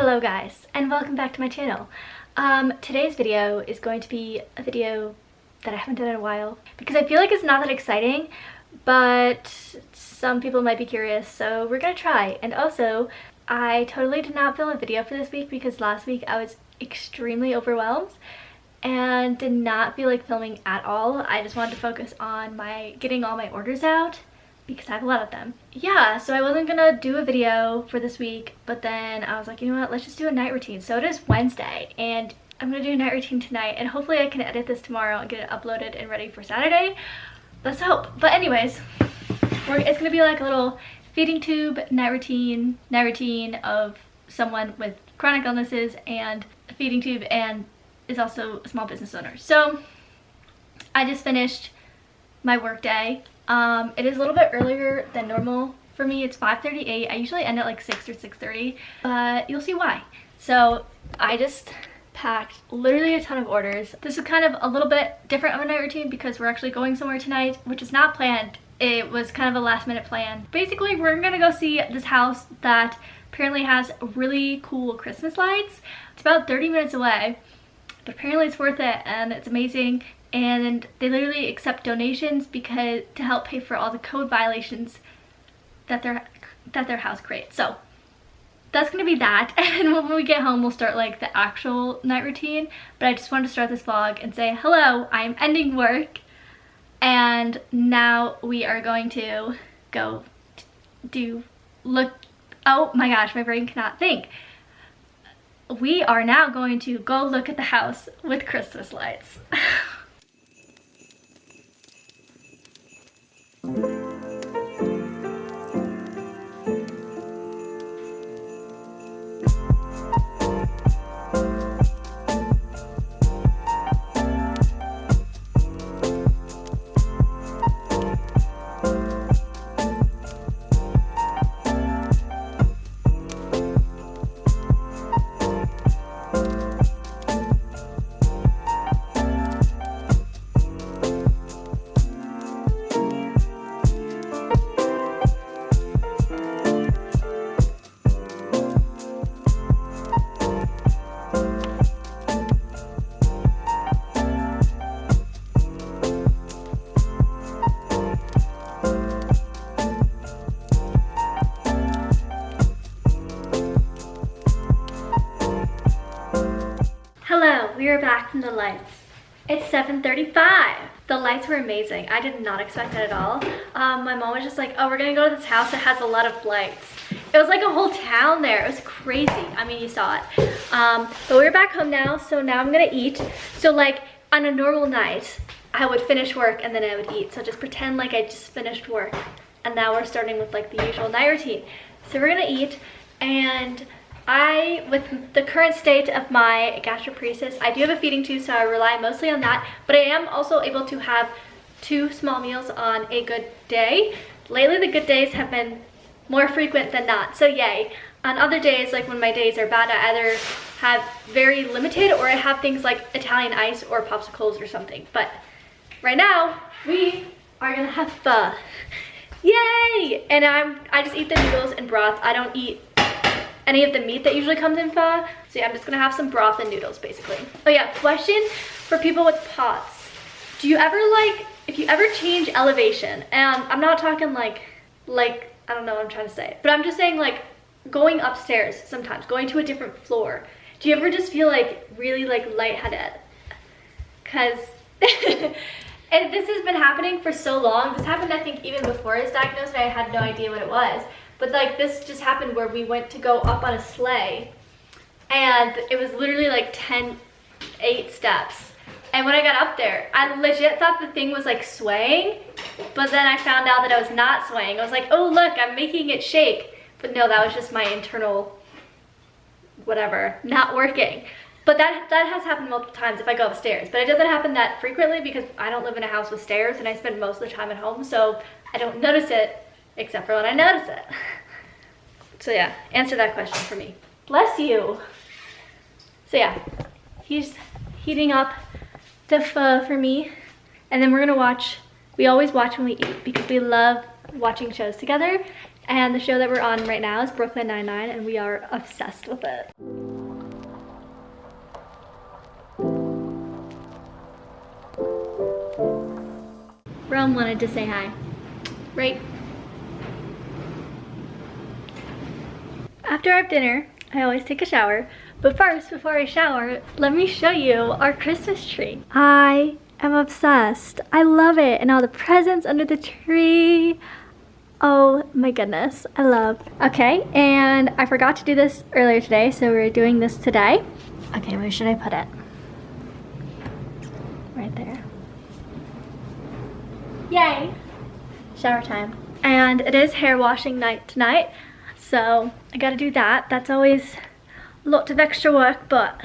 Hello guys, and welcome back to my channel. Today's video is going to be a video that I haven't done in a while because I feel like it's not that exciting, but some people might be curious, so we're gonna try. And also, I totally did not film a video for this week because last week I was extremely overwhelmed and did not feel like filming at all. I just wanted to focus on getting all my orders out because I have a lot of them. Yeah, so I wasn't gonna do a video for this week, but then I was like, you know what, let's just do a night routine. So it is Wednesday, and I'm gonna do a night routine tonight, and hopefully I can edit this tomorrow and get it uploaded and ready for Saturday. Let's hope. But anyways, it's gonna be like a little feeding tube night routine of someone with chronic illnesses and a feeding tube and is also a small business owner. So I just finished my work day. It is a little bit earlier than normal for me. It's 5:38. I usually end at like 6 or 6:30, but you'll see why. So I just packed literally a ton of orders. This is kind of a little bit different of a night routine because we're actually going somewhere tonight, which is not planned. It was kind of a last minute plan. Basically, we're gonna go see this house that apparently has really cool Christmas lights. It's about 30 minutes away, but apparently it's worth it and it's amazing. And they literally accept donations to help pay for all the code violations that their house creates. So that's gonna be that, and when we get home we'll start like the actual night routine. But I just wanted to start this vlog and say hello, I'm ending work and now we are going to go oh my gosh, my brain cannot think. We are now going to go look at the house with Christmas lights. We are back from the lights. It's 7:35. The lights were amazing. I did not expect that at all. My mom was just like, oh, we're gonna go to this house that has a lot of lights. It was like a whole town there. It was crazy. I mean, you saw it. But we're back home now, so now I'm gonna eat. So like on a normal night, I would finish work and then I would eat. So just pretend like I just finished work. And now we're starting with like the usual night routine. So we're gonna eat, and with the current state of my gastroparesis, I do have a feeding tube, so I rely mostly on that, but I am also able to have 2 small meals on a good day. Lately, the good days have been more frequent than not, so yay. On other days, like when my days are bad, I either have very limited or I have things like Italian ice or popsicles or something. But right now, we are gonna have pho. Yay! And I just eat the noodles and broth. I don't eat any of the meat that usually comes in pho. So yeah, I'm just gonna have some broth and noodles basically. Oh yeah, question for people with POTS. Do you ever if you ever change elevation, and I'm not talking like, I don't know what I'm trying to say, but I'm just saying like going upstairs sometimes, going to a different floor. Do you ever just feel like really like lightheaded? Cause, and this has been happening for so long. This happened I think even before I was diagnosed and I had no idea what it was. But like this just happened where we went to go up on a sleigh and it was literally like 8 steps. And when I got up there, I legit thought the thing was like swaying, but then I found out that it was not swaying. I was like, oh look, I'm making it shake. But no, that was just my internal whatever, not working. But that has happened multiple times if I go upstairs. But it doesn't happen that frequently because I don't live in a house with stairs and I spend most of the time at home, so I don't notice it. Except for when I notice it. So yeah, answer that question for me. Bless you. So yeah, he's heating up the pho for me. And then we're gonna watch, we always watch when we eat because we love watching shows together. And the show that we're on right now is Brooklyn Nine-Nine, and we are obsessed with it. Rome wanted to say hi, right? After I have dinner, I always take a shower. But first, before I shower, let me show you our Christmas tree. I am obsessed. I love it. And all the presents under the tree. Oh my goodness, I love. Okay, and I forgot to do this earlier today, so we're doing this today. Okay, where should I put it? Right there. Yay! Shower time. And it is hair washing night tonight, so I gotta do that. That's always a lot of extra work, but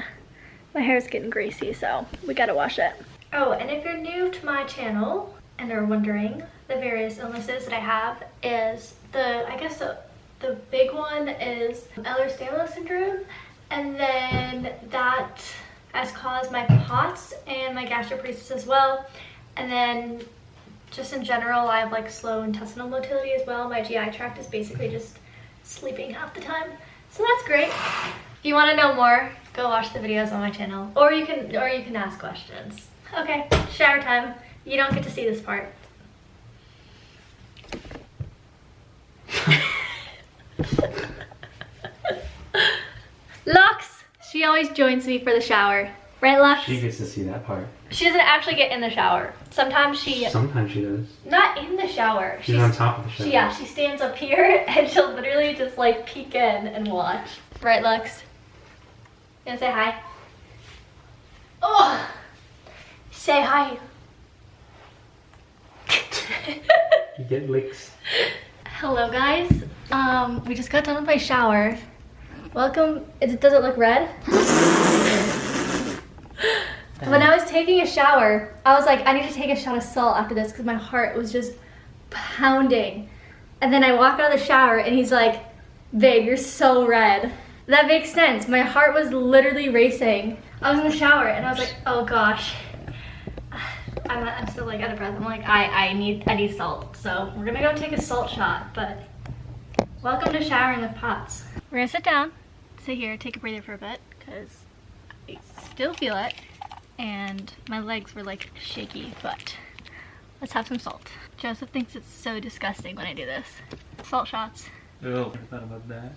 my hair's getting greasy, so we gotta wash it. Oh, and if you're new to my channel and are wondering, the various illnesses that I have is the big one is ehlers danlos syndrome, and then that has caused my POTS and my gastroparesis as well, and then just in general I have like slow intestinal motility as well. My GI tract is basically just sleeping half the time, so that's great. If you want to know more, go watch the videos on my channel, or you can ask questions. Okay, shower time. You don't get to see this part. Lux, she always joins me for the shower. Right, Lux? She gets to see that part. She doesn't actually get in the shower. Sometimes she does. Not in the shower. She's on top of the shower. Yeah, she stands up here and she'll literally just like peek in and watch. Right, Lux? You wanna say hi? Oh! Say hi. You get licks. Hello guys, we just got done with my shower. Welcome. Does it look red? When I was taking a shower, I was like, I need to take a shot of salt after this because my heart was just pounding. And then I walk out of the shower and he's like, babe, you're so red. That makes sense. My heart was literally racing. I was in the shower and I was like, oh gosh. I'm still like out of breath. I'm like, I need salt. So we're gonna go take a salt shot, but welcome to showering with POTS. We're gonna sit here, take a breather for a bit, because I still feel it, and my legs were like shaky, but let's have some salt. Joseph thinks it's so disgusting when I do this. Salt shots. Oh, I thought about that.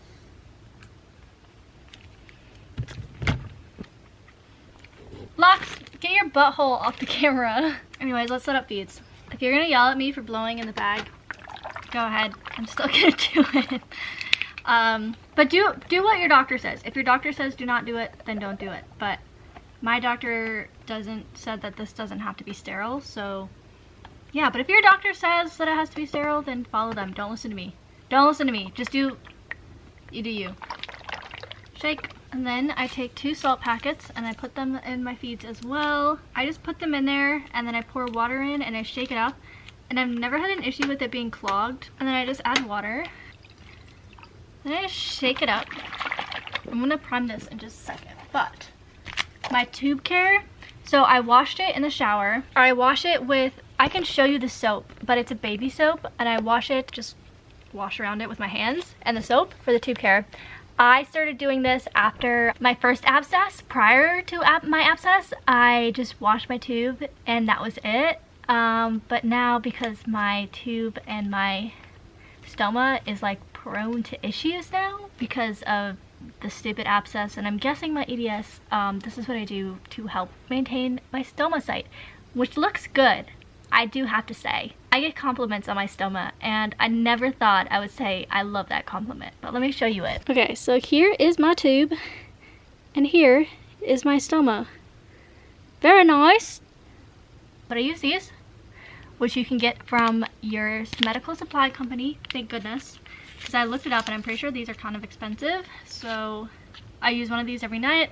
Lux, get your butthole off the camera. Anyways, let's set up feeds. If you're gonna yell at me for blowing in the bag, go ahead. I'm still gonna do it. But do what your doctor says. If your doctor says do not do it, then don't do it. But my doctor said that this doesn't have to be sterile, so yeah. But if your doctor says that it has to be sterile, then follow them. Don't listen to me. Don't listen to me. Just you do you. Shake. And then I take 2 salt packets and I put them in my feeds as well. I just put them in there and then I pour water in and I shake it up. And I've never had an issue with it being clogged. And then I just add water. Then I just shake it up. I'm gonna prime this in just a second. But my tube care, so I washed it in the shower. Or I wash it with, I can show you the soap, but it's a baby soap. And I just wash around it with my hands and the soap for the tube care. I started doing this after my first abscess. Prior to my abscess, I just washed my tube and that was it. But now, because my tube and my stoma is like prone to issues now because of the stupid abscess, and I'm guessing my EDS, this is what I do to help maintain my stoma site, which looks good. I do have to say, I get compliments on my stoma, and I never thought I would say I love that compliment, but let me show you it. Okay, so here is my tube, and here is my stoma. Very nice. But I use these, which you can get from your medical supply company, thank goodness, because I looked it up and I'm pretty sure these are kind of expensive, so I use one of these every night.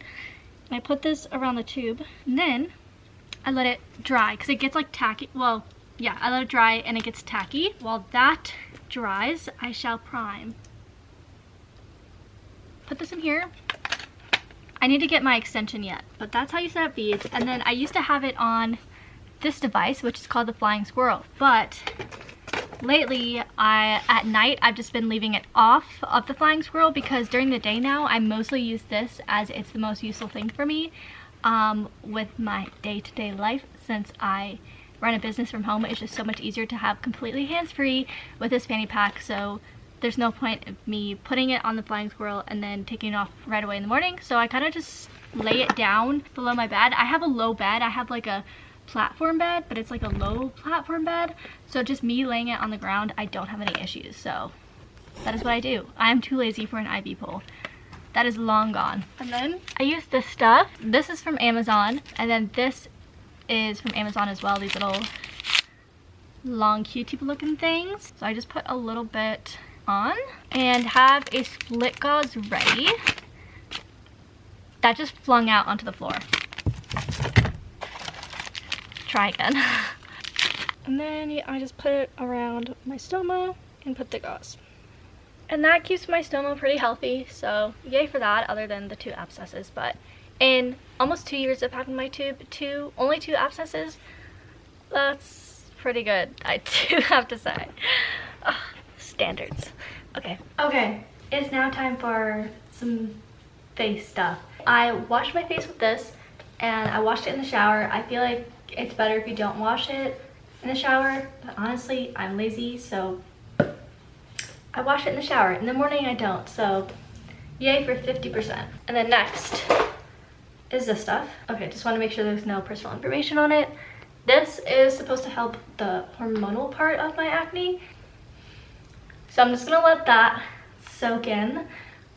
And I put this around the tube, and then I let it dry because it gets like tacky. Well, yeah, I let it dry and it gets tacky. While that dries, I shall prime. Put this in here. I need to get my extension yet, but that's how you set up beads. And then I used to have it on this device, which is called the Flying Squirrel, but lately, at night, I've just been leaving it off of the flying squirrel because during the day now, I mostly use this as it's the most useful thing for me with my day-to-day life. Since I run a business from home, it's just so much easier to have completely hands-free with this fanny pack. So there's no point of me putting it on the flying squirrel and then taking it off right away in the morning. So I kind of just lay it down below my bed. I have a low bed. I have like a platform bed, but it's like a low platform bed. So just me laying it on the ground, I don't have any issues. So that is what I do. I am too lazy for an IV pole. That is long gone. And then I use this stuff. This is from Amazon. And then this is from Amazon as well. These little long Q-tip looking things. So I just put a little bit on and have a split gauze ready. That just flung out onto the floor. Try again. And then I just put it around my stoma and put the gauze. And that keeps my stoma pretty healthy, so yay for that, other than the 2 abscesses. But in almost 2 years of having my tube, only 2 abscesses, that's pretty good, I do have to say. Ugh, standards. Okay, it's now time for some face stuff. I washed my face with this, and I washed it in the shower. I feel like it's better if you don't wash it in the shower, but honestly, I'm lazy, so I wash it in the shower. In the morning, I don't, so yay for 50%. And then next is this stuff. Okay, just want to make sure there's no personal information on it. This is supposed to help the hormonal part of my acne. So I'm just gonna let that soak in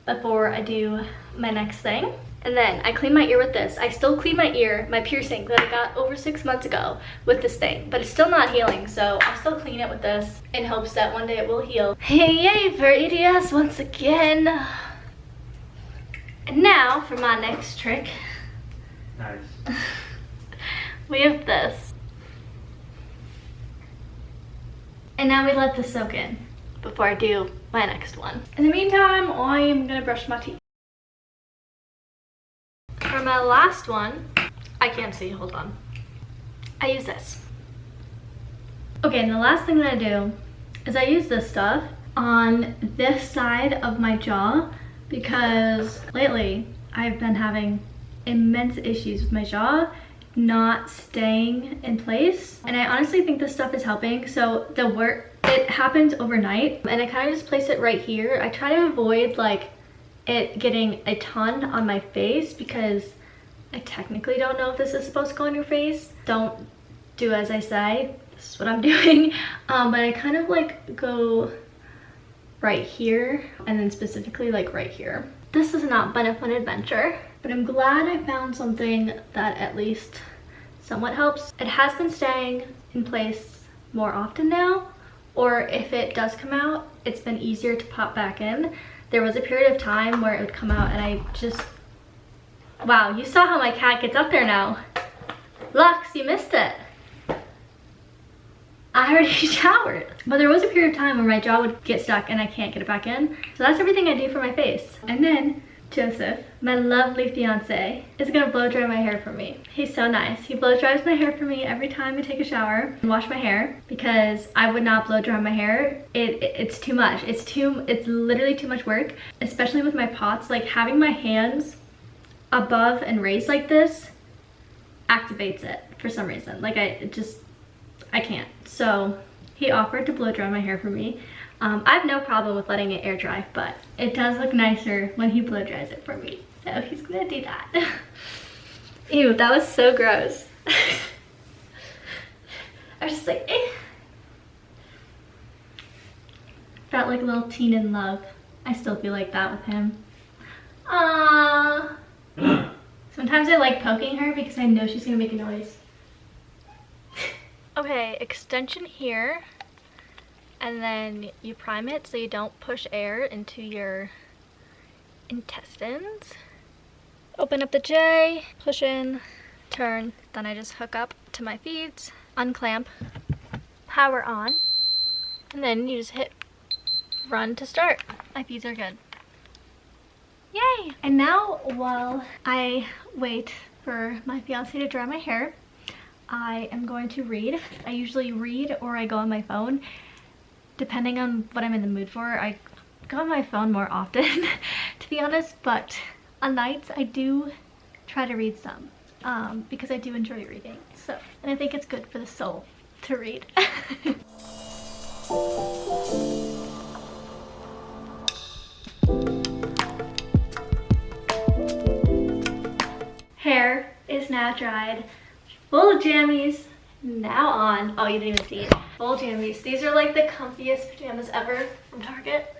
before I do my next thing. And then I clean my ear with this. I still clean my ear, my piercing that I got over 6 months ago with this thing, but it's still not healing, so I'll still clean it with this in hopes that one day it will heal. Hey, yay for EDS once again. And now for my next trick. Nice. We have this. And now we let this soak in before I do my next one. In the meantime, I am gonna brush my teeth. For my last one, I can't see, hold on. I use this. Okay, and the last thing that I do is I use this stuff on this side of my jaw because lately I've been having immense issues with my jaw not staying in place. And I honestly think this stuff is helping. So it happens overnight and I kind of just place it right here. I try to avoid like it getting a ton on my face because I technically don't know if this is supposed to go on your face. Don't do as I say. This is what I'm doing. But I kind of like go right here and then specifically like right here. This has not been a fun adventure, but I'm glad I found something that at least somewhat helps. It has been staying in place more often now, or if it does come out, it's been easier to pop back in. There was a period of time where it would come out and I just, wow, you saw how my cat gets up there now. Lux, you missed it. I already showered. But there was a period of time where my jaw would get stuck and I can't get it back in. So that's everything I do for my face. And then Joseph, my lovely fiance, is gonna blow dry my hair for me. He's so nice. He blow dries my hair for me every time I take a shower and wash my hair because I would not blow dry my hair. It's too much. It's literally too much work, especially with my pots. Like having my hands above and raised like this activates it for some reason. Like I can't. So he offered to blow dry my hair for me. I have no problem with letting it air dry, but it does look nicer when he blow dries it for me. So he's gonna do that. Ew, that was so gross. I was just like, eh. Felt like a little teen in love. I still feel like that with him. Aww. Sometimes I like poking her because I know she's gonna make a noise. Okay, extension here. And then you prime it so you don't push air into your intestines. Open up the J, push in, turn. Then I just hook up to my feeds, unclamp, power on, and then you just hit run to start. My feeds are good. Yay! And now while I wait for my fiance to dry my hair, I am going to read. I usually read or I go on my phone. depending on what I'm in the mood for, I go on my phone more often, to be honest, but on nights I do try to read some, because I do enjoy reading, so, and I think it's good for the soul to read. Hair is now dried, full jammies now on. Oh, you didn't even see it. Full jammies. These are like the comfiest pajamas ever from Target.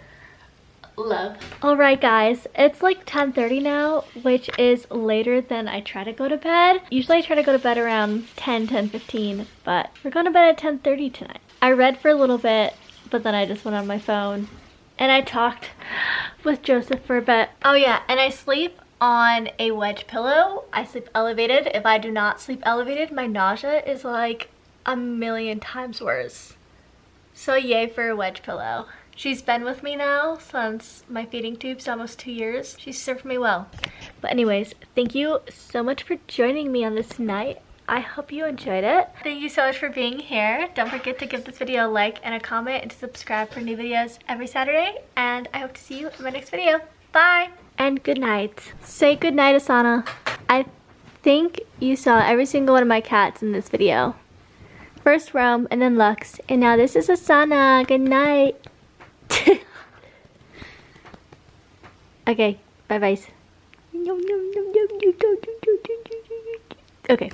Love. Alright guys, it's like 10:30 now, which is later than I try to go to bed. Usually I try to go to bed around 10:15, but we're going to bed at 10:30 tonight. I read for a little bit, but then I just went on my phone and I talked with Joseph for a bit. Oh yeah, and I sleep on a wedge pillow. I sleep elevated. If I do not sleep elevated, my nausea is like a million times worse. So yay for a wedge pillow. She's been with me now since my feeding tube's almost 2 years. She's served me well. But anyways, thank you so much for joining me on this night. I hope you enjoyed it. Thank you so much for being here. Don't forget to give this video a like and a comment and to subscribe for new videos every Saturday. And I hope to see you in my next video. Bye! And good night. Say good night, Asana. I think you saw every single one of my cats in this video. First Rome and then Lux. And now this is Asana. Good night. Okay, bye-bye. Okay.